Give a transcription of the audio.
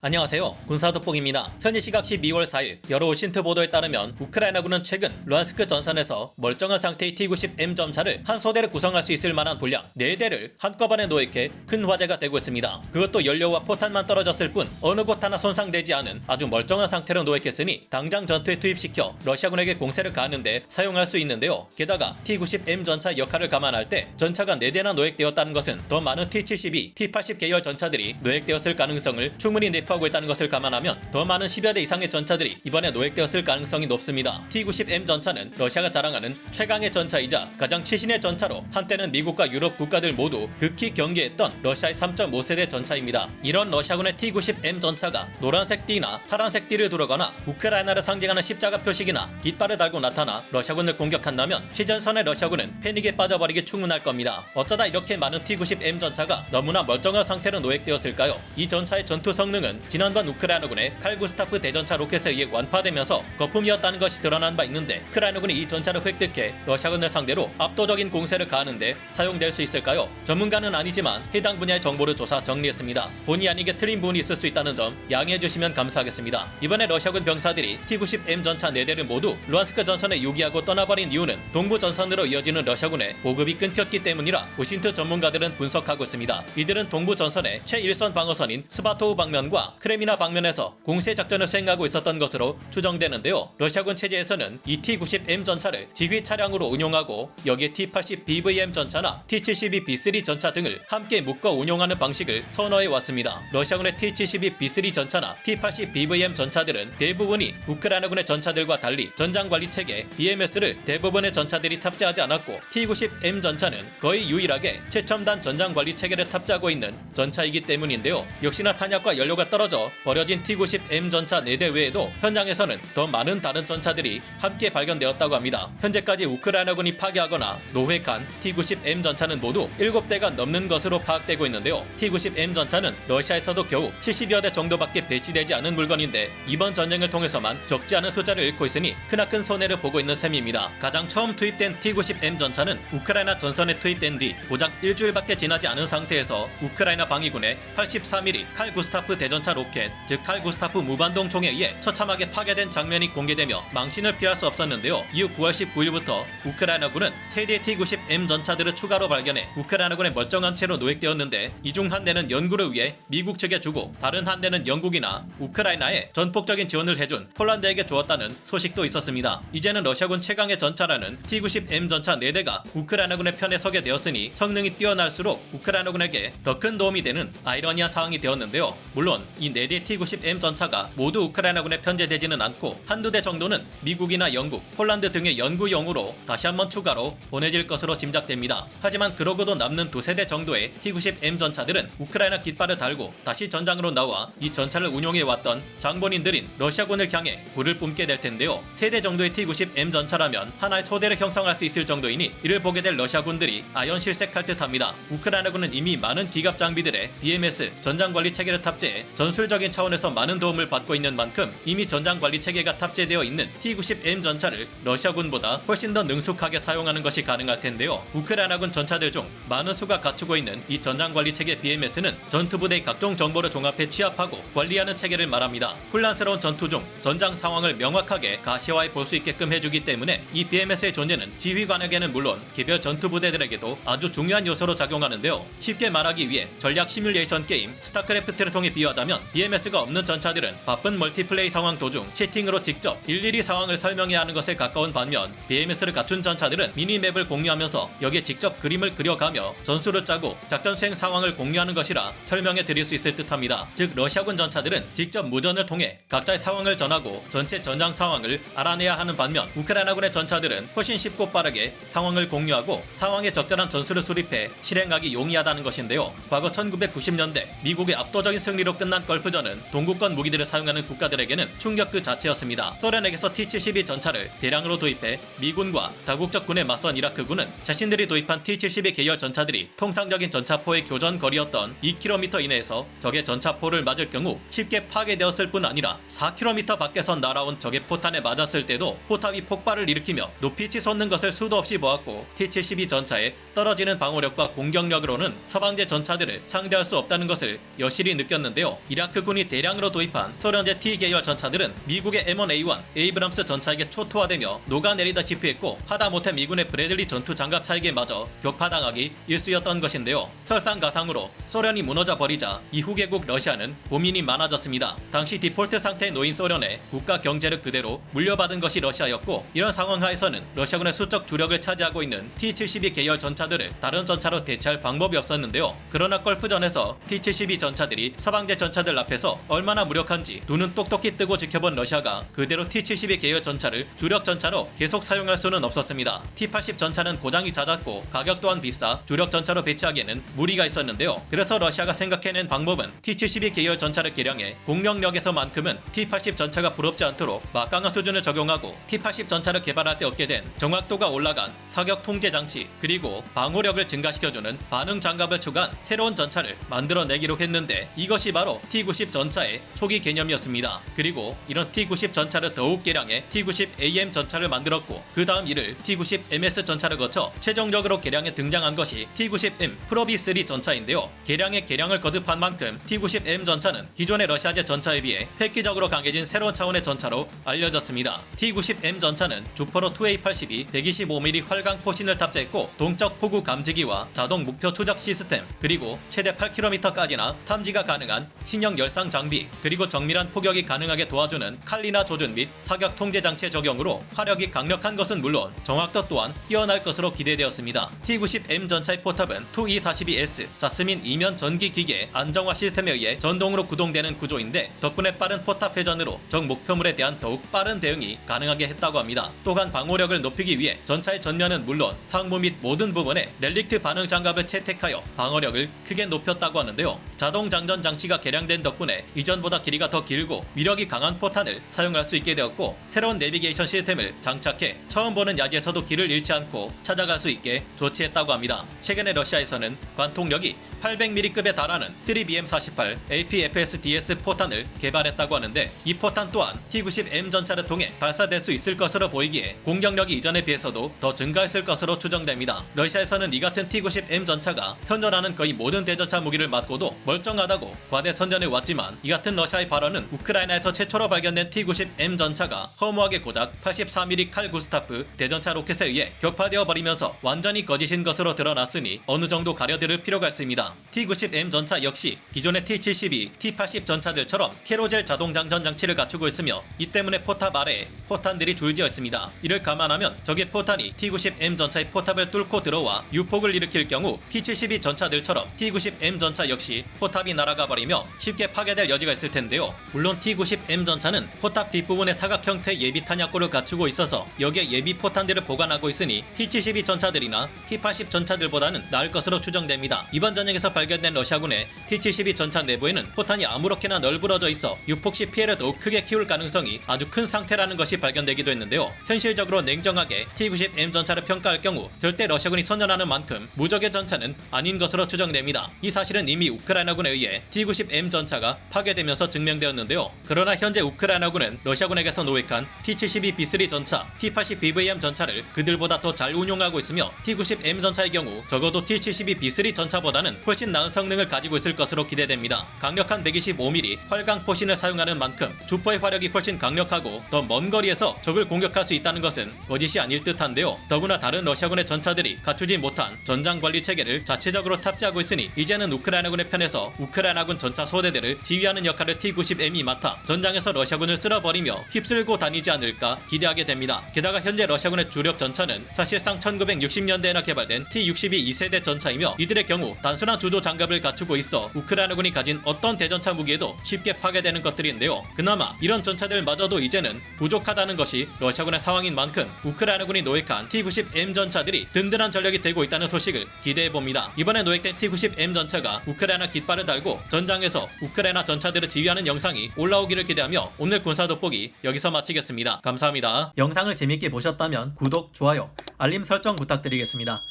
안녕하세요. 군사돋보기입니다. 현지 시각 12월 4일 여러 오신트 보도에 따르면 우크라이나군은 최근 루안스크 전선에서 멀쩡한 상태의 T-90M 전차를 한 소대를 구성할 수 있을 만한 분량 4대를 한꺼번에 노획해 큰 화제가 되고 있습니다. 그것도 연료와 포탄만 떨어졌을 뿐 어느 곳 하나 손상되지 않은 아주 멀쩡한 상태로 노획했으니 당장 전투에 투입시켜 러시아군에게 공세를 가하는데 사용할 수 있는데요. 게다가 T-90M 전차 역할을 감안할 때 전차가 4대나 노획되었다는 것은 더 많은 T-72, T-80 계열 전차들이 노획되었을 가능성을 충분히 하고 있다는 것을 감안하면 더 많은 10여 대 이상의 전차들이 이번에 노획되었을 가능성이 높습니다. T-90M 전차는 러시아가 자랑하는 최강의 전차이자 가장 최신의 전차로 한때는 미국과 유럽 국가들 모두 극히 경계했던 러시아의 3.5세대 전차입니다. 이런 러시아군의 T-90M 전차가 노란색 띠나 파란색 띠를 두르거나 우크라이나를 상징하는 십자가 표식이나 깃발을 달고 나타나 러시아군을 공격한다면 최전선의 러시아군은 패닉에 빠져버리기 충분할 겁니다. 어쩌다 이렇게 많은 T-90M 전차가 너무나 멀쩡한 상태로 노획되었을까요? 이 전차의 전투 성능은 지난번 우크라이나군의 칼구스타프 대전차 로켓에 의해 완파되면서 거품이었다는 것이 드러난 바 있는데 우크라이나군이 이 전차를 획득해 러시아군을 상대로 압도적인 공세를 가하는데 사용될 수 있을까요? 전문가는 아니지만 해당 분야의 정보를 조사 정리했습니다. 본의 아니게 틀린 부분이 있을 수 있다는 점 양해해 주시면 감사하겠습니다. 이번에 러시아군 병사들이 T-90M 전차 4대를 모두 루안스크 전선에 유기하고 떠나버린 이유는 동부 전선으로 이어지는 러시아군의 보급이 끊겼기 때문이라 오신트 전문가들은 분석하고 있습니다. 이들은 동부 전선의 최일선 방어선인 스바토우 방면과 크레미나 방면에서 공세 작전을 수행하고 있었던 것으로 추정되는데요. 러시아군 체제에서는 이 T-90M 전차를 지휘 차량으로 운용하고 여기에 T-80BVM 전차나 T-72B3 전차 등을 함께 묶어 운용하는 방식을 선호해 왔습니다. 러시아군의 T-72B3 전차나 T-80BVM 전차들은 대부분이 우크라이나군의 전차들과 달리 전장관리 체계 BMS를 대부분의 전차들이 탑재하지 않았고 T-90M 전차는 거의 유일하게 최첨단 전장관리 체계를 탑재하고 있는 전차이기 때문인데요. 역시나 탄약과 연료가 떨어져 버려진 T-90M 전차 4대 외에도 현장에서는 더 많은 다른 전차들이 함께 발견되었다고 합니다. 현재까지 우크라이나군이 파괴하거나 노획한 T-90M 전차는 모두 7대가 넘는 것으로 파악되고 있는데요. T-90M 전차는 러시아에서도 겨우 70여 대 정도밖에 배치되지 않은 물건인데 이번 전쟁을 통해서만 적지 않은 숫자를 잃고 있으니 크나큰 손해를 보고 있는 셈입니다. 가장 처음 투입된 T-90M 전차는 우크라이나 전선에 투입된 뒤 고작 일주일밖에 지나지 않은 상태에서 우크라이나 방위군의 83mm 칼구스타프 대전차 로켓, 즉 칼구스타프 무반동 총에 의해 처참하게 파괴된 장면이 공개되며 망신을 피할 수 없었는데요. 이후 9월 19일부터 우크라이나군은 3대의 T-90M 전차들을 추가로 발견해 우크라이나군의 멀쩡한 채로 노획되었는데 이 중 한 대는 연구를 위해 미국 측에 주고 다른 한 대는 영국이나 우크라이나에 전폭적인 지원을 해준 폴란드에게 주었다는 소식도 있었습니다. 이제는 러시아군 최강의 전차라는 T-90M 전차 4대가 우크라이나군의 편에 서게 되었으니 성능이 뛰어날수록 우크라이나군에게 더 큰 도움이 되는 아이러니한 상황이 되었는데요. 물론 이 4대 T-90M 전차가 모두 우크라이나군에 편제되지는 않고 한두 대 정도는 미국이나 영국, 폴란드 등의 연구용으로 다시 한번 추가로 보내질 것으로 짐작됩니다. 하지만 그러고도 남는 두세 대 정도의 T-90M 전차들은 우크라이나 깃발을 달고 다시 전장으로 나와 이 전차를 운용해왔던 장본인들인 러시아군을 향해 불을 뿜게 될 텐데요. 3대 정도의 T-90M 전차라면 하나의 소대를 형성할 수 있을 정도이니 이를 보게 될 러시아군들이 아연실색할 듯합니다. 우크라이나군은 이미 많은 기갑 장비들의 BMS 전장관리 체계를 탑재해 전술적인 차원에서 많은 도움을 받고 있는 만큼 이미 전장관리 체계가 탑재되어 있는 T-90M 전차를 러시아군보다 훨씬 더 능숙하게 사용하는 것이 가능할 텐데요. 우크라이나군 전차들 중 많은 수가 갖추고 있는 이 전장관리 체계 BMS는 전투부대의 각종 정보를 종합해 취합하고 관리하는 체계를 말합니다. 혼란스러운 전투 중 전장 상황을 명확하게 가시화해 볼 수 있게끔 해주기 때문에 이 BMS의 존재는 지휘관에게는 물론 개별 전투부대들에게도 아주 중요한 요소로 작용하는데요. 쉽게 말하기 위해 전략 시뮬레이션 게임 스타크래프트를 통해 비유하자면 BMS가 없는 전차들은 바쁜 멀티플레이 상황 도중 채팅으로 직접 일일이 상황을 설명해야 하는 것에 가까운 반면 BMS를 갖춘 전차들은 미니맵을 공유하면서 여기에 직접 그림을 그려가며 전술을 짜고 작전 수행 상황을 공유하는 것이라 설명해 드릴 수 있을 듯합니다. 즉 러시아군 전차들은 직접 무전을 통해 각자의 상황을 전하고 전체 전장 상황을 알아내야 하는 반면 우크라이나군의 전차들은 훨씬 쉽고 빠르게 상황을 공유하고 상황에 적절한 전술을 수립해 실행하기 용이하다는 것인데요. 과거 1990년대 미국의 압도적인 승리로 끝난 걸프전은 동구권 무기들을 사용하는 국가들에게는 충격 그 자체였습니다. 소련에게서 T-72 전차를 대량으로 도입해 미군과 다국적 군에 맞선 이라크군은 자신들이 도입한 T-72 계열 전차들이 통상적인 전차포의 교전 거리였던 2km 이내에서 적의 전차포를 맞을 경우 쉽게 파괴되었을 뿐 아니라 4km 밖에서 날아온 적의 포탄에 맞았을 때도 포탑이 폭발을 일으키며 높이 치솟는 것을 수도 없이 보았고 T-72 전차의 떨어지는 방어력과 공격력으로는 서방제 전차들을 상대할 수 없다는 것을 여실히 느꼈는데요. 이라크군이 대량으로 도입한 소련제 T 계열 전차들은 미국의 M1A1 에이브람스 전차에게 초토화되며 녹아내리다시피 했고 하다못해 미군의 브래들리 전투 장갑 차에게 마저 격파당하기 일쑤였던 것인데요. 설상가상으로 소련이 무너져 버리자 이후계국 러시아는 고민이 많아졌습니다. 당시 디폴트 상태에 놓인 소련의 국가 경제를 그대로 물려받은 것이 러시아였고 이런 상황 하에서는 러시아군의 수적 주력을 차지하고 있는 T-72 계열 전차들을 다른 전차로 대체할 방법이 없었는데요. 그러나 걸프전에서 T-72 전차들이 서방제 전차들 앞에서 얼마나 무력한지 눈은 똑똑히 뜨고 지켜본 러시아가 그대로 T-72 계열 전차를 주력 전차로 계속 사용할 수는 없었습니다. T-80 전차는 고장이 잦았고 가격 또한 비싸 주력 전차로 배치하기에는 무리가 있었는데요. 그래서 러시아가 생각해낸 방법은 T-72 계열 전차를 개량해 공격력에서만큼은 T-80 전차가 부럽지 않도록 막강한 수준을 적용하고 T-80 전차를 개발할 때 얻게 된 정확도가 올라간 사격 통제 장치 그리고 방호력을 증가시켜주는 반응 장갑을 추가한 새로운 전차를 만들어내기로 했는데 이것이 바로 T-90 전차의 초기 개념이었습니다. 그리고 이런 T-90 전차를 더욱 개량해 T-90AM 전차를 만들었고 그 다음 이를 T-90MS 전차를 거쳐 최종적으로 개량해 등장한 것이 T-90M 프로비3 전차인데요. 개량에 개량을 거듭한 만큼 T-90M 전차는 기존의 러시아제 전차에 비해 획기적으로 강해진 새로운 차원의 전차로 알려졌습니다. T-90M 전차는 주포로 2A82 125mm 활강 포신을 탑재했고 동적 포구 감지기와 자동 목표 추적 시스템 그리고 최대 8km까지나 탐지가 가능한 신형 열상 장비 그리고 정밀한 포격이 가능하게 도와주는 칼리나 조준 및 사격 통제 장치의 적용으로 화력이 강력한 것은 물론 정확도 또한 뛰어날 것으로 기대되었습니다. T-90M 전차의 포탑은 2E42S 자스민 이면 전기 기계 안정화 시스템에 의해 전동으로 구동되는 구조인데 덕분에 빠른 포탑 회전으로 적 목표물에 대한 더욱 빠른 대응이 가능하게 했다고 합니다. 또한 방호력을 높이기 위해 전차의 전면은 물론 상부 및 모든 부분에 렐릭트 반응 장갑을 채택하여 방어력을 크게 높였다고 하는데요. 자동 장전 장치가 개량된 덕분에 이전보다 길이가 더 길고 위력이 강한 포탄을 사용할 수 있게 되었고 새로운 내비게이션 시스템을 장착해 처음 보는 야지에서도 길을 잃지 않고 찾아갈 수 있게 조치했다고 합니다. 최근에 러시아에서는 관통력이 800mm급에 달하는 3BM48 APFSDS 포탄을 개발했다고 하는데 이 포탄 또한 T-90M 전차를 통해 발사될 수 있을 것으로 보이기에 공격력이 이전에 비해서도 더 증가했을 것으로 추정됩니다. 러시아에서는 이 같은 T-90M 전차가 현존하는 거의 모든 대전차 무기를 맞고도 멀쩡하다고 과대 선전해 왔지만 이 같은 러시아의 발언은 우크라이나에서 최초로 발견된 T-90M 전차가 허무하게 고작 84mm 칼 구스타프 대전차 로켓에 의해 격파되어 버리면서 완전히 거짓인 것으로 드러났으니 어느 정도 가려들을 필요가 있습니다. T-90M 전차 역시 기존의 T-72, T-80 전차들처럼 캐로젤 자동 장전 장치를 갖추고 있으며 이 때문에 포탑 아래에 포탄들이 줄지어 있습니다. 이를 감안하면 적의 포탄이 T-90M 전차의 포탑을 뚫고 들어와 유폭을 일으킬 경우 T-72 전차들처럼 T-90M 전차 역시 포탑이 날아가 버리며 쉽게 파괴될 여지가 있을 텐데요. 물론 T-90M 전차는 포탑 뒷부분에 사각 형태의 예비 탄약고를 갖추고 있어서 여기에 예비 포탄들을 보관하고 있으니 T-72 전차들이나 T-80 전차들보다는 나을 것으로 추정됩니다. 이번 전쟁에서 발견된 러시아군의 T-72 전차 내부에는 포탄이 아무렇게나 널브러져 있어 유폭 시 피해를 더욱 크게 키울 가능성이 아주 큰 상태라는 것이 발견되기도 했는데요. 현실적으로 냉정하게 T-90M 전차를 평가할 경우 절대 러시아군이 선전하는 만큼 무적의 전차는 아닌 것으로 추정됩니다. 이 사실은 이미 우크라이나군에 의해 T-90M 전차가 파괴되면서 증명되었는데요. 그러나 현재 우크라이나군은 러시아군에게서 노획한 T-72B3 전차, T-80 BVM 전차를 그들보다 더 잘 운용하고 있으며 T-90M 전차의 경우 적어도 T-72B3 전차보다는 훨씬 나은 성능을 가지고 있을 것으로 기대됩니다. 강력한 125mm 활강 포신을 사용하는 만큼 주포의 화력이 훨씬 강력하고 더 먼 거리에서 적을 공격할 수 있다는 것은 거짓이 아닐 듯한데요. 더구나 다른 러시아군의 전차들이 갖추지 못한 전장 관리 체계를 자체적으로 탑재하고 있으니 이제는 우크라이나군의 편에서 우크라이나군 전차 소대들을 지휘하는 역할을 T-90M이 맡아 전장에서 러시아군을 쓸어버리며 휩쓸고 다니지 않을까 기대하게 됩니다. 게다가 현재 러시아군의 주력 전차는 사실상 1960년대에나 개발된 T-62 2세대 전차이며 이들의 경우 단순한 주조 장갑을 갖추고 있어 우크라이나군이 가진 어떤 대전차 무기에도 쉽게 파괴되는 것들인데요. 그나마 이런 전차들마저도 이제는 부족하다는 것이 러시아군의 상황인 만큼 우크라이나군이 노획한 T-90M 전차들이 든든한 전력이 되고 있다는 소식을 기대해봅니다. 이번에 노획된 T-90M 전차가 우크라이나 깃발을 달고 전장에서 우크라이나 전차들을 지휘하는 영상이 올라오기를 기대하며 오늘 군사 돋보기 여기서 마치겠습니다. 감사합니다. 영상을 재밌게 보셨다면 구독, 좋아요, 알림 설정 부탁드리겠습니다.